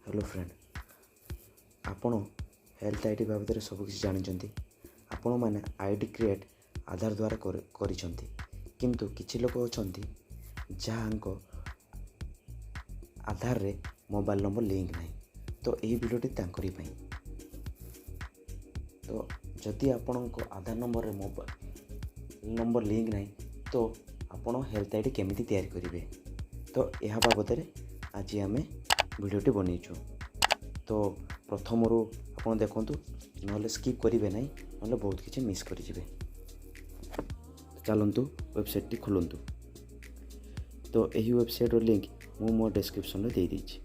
Hello friend, आपण health ID बाबद सबकिछ जानते। आपण मैंने आईडी क्रिएट आधार द्वारा करिसंती, किंतु किछि लोक अछंती जहां आधार रे मोबाइल नंबर लिंक नहीं। तो यही वीडियोटी तांकरी पई। तो जदि आपण को आधार नंबर रे मोबाइल नंबर लिंक नहीं तो आपण हेल्थ आईडी केमिति तैयार करिवे। तो यह बाबद आज आम वीडियोटी बनईचु। तो प्रथम आप देखु ना स्किप करेंगे ना, ना बहुत किसी मिस करेंगे। चलतु वेबसाइट खोलतु। तो यही वेबसाइट लिंक मु मो डिस्क्रिप्शन दे देछि।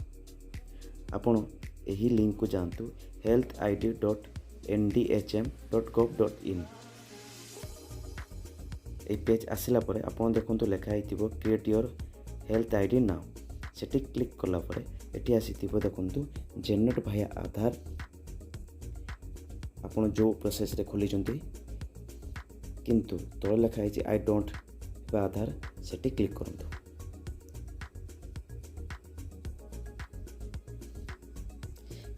आपण यही लिंक को जानतु healthid.ndhm.gov.in। ये पेज आसला परे आपण देखंतु लेखाई थिबो create your health ID now. सेठी क्लिक कला परे एठी आसीथिबो देखंतु जेनेरेट भाया आधार। आपण जो प्रोसेस रे खोली जंती किंतु तो लेखाई छि I don't have Aadhaar. Sethi click करंतु।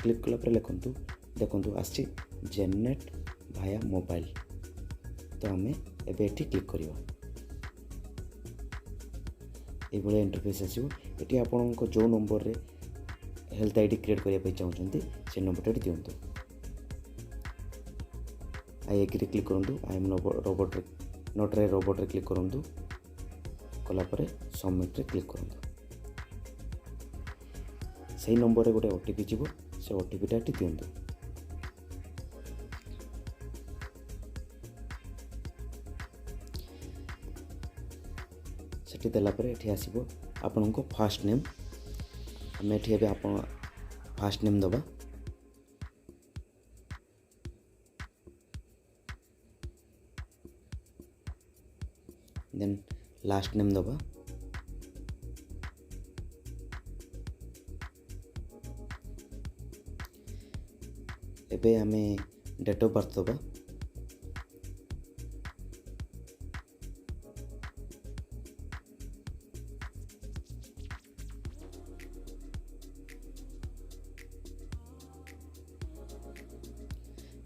क्लिक कला परे लिखंतु देखंतु आछि जेनेरेट भाया मोबाइल। तो आमे एबे एठी क्लिक करियो। ये भाई इंटरफेस आसो। ये आपण जो नंबर रे हेल्थ आईडी क्रिएट करने चाहते से नंबर दिंतु। आई एग्री क्लिक करूँ। आई एम रोबोट नोट रे रोबोट रे क्लिक करूँ। कलापर सबमिट रे क्लिक करूँ। से नंबर रे गोटे ओटीपी जीव। से ओटीपीटा दिंतु। सेठी देला परे एठी आसीबो आपनको फास्ट नेम। आम एठी एबे आपण फास्ट नेम दबा। देन लास्ट नेम दबा। एबे आमे डेट ऑफ बर्थ दबा।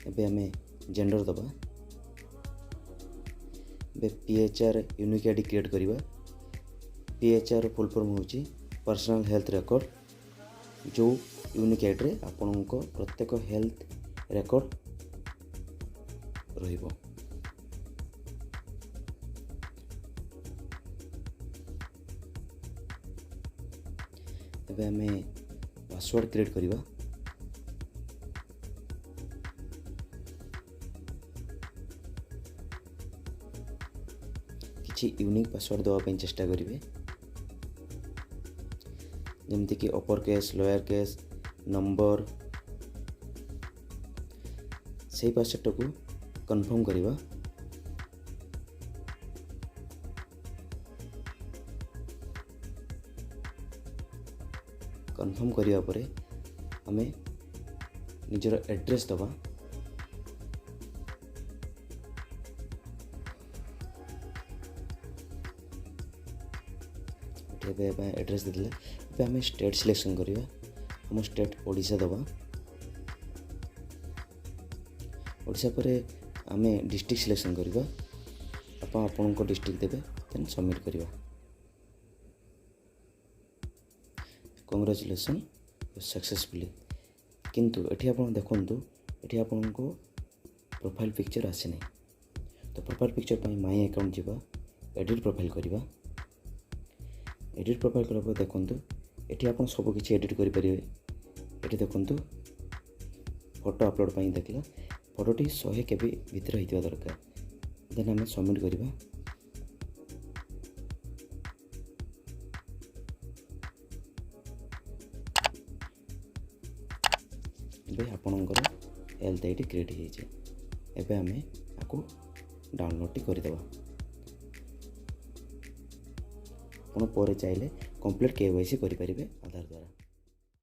एबे आमे जेंडर दबा। बे पीएचआर यूनिक आईडी क्रिएट करिबा। पीएचआर फुल फॉर्म होची पर्सनल हेल्थ रिकॉर्ड। जो यूनिक आईडी रे आपनको प्रत्येक हेल्थ रिकॉर्ड रहिबो। एबे आमे पासवर्ड क्रिएट करिबा। यूनिक पासवर्ड देवाई चेष्टा करेंगे, जमती कि upper case lower case number. से पासवर्ड को कन्फर्म करवा। कन्फर्म करिया परे हमें निजर एड्रेस दबा। एड्रेस देदेले एबे आम स्टेट सिलेक्शन करिया। हम स्टेट ओडिशा दबा। ओडिशा परे आम डिस्ट्रिक्ट सिलेक्शन करिया। आपण को डिस्ट्रिक्ट देबे देन सबमिट करिया। Congratulation successfully. किंतु एठी आपण देखंतु एठी आपण को प्रोफाइल पिक्चर आसे नहीं। तो प्रोफाइल पिक्चर पई माय अकाउंट जीवा। एडिट प्रोफाइल करिवा। एडिट प्रोफाइल करबो देखंतु एठी आपण सब किछि एडिट करि परिबे। एठी देखंतु फोटो अपलोड पई देखला फोटोटी 100 केबी भीतर हितवा दरकार। देन हम सबमिट करिबा। एबे आपणकर हेल्थ आईडी क्रिएट हो जाए। एबे हमें आपको डाउनलोड कर देबा। आपण पर चाहिए कंप्लीट केवाईसी करि परिबे आधार द्वारा।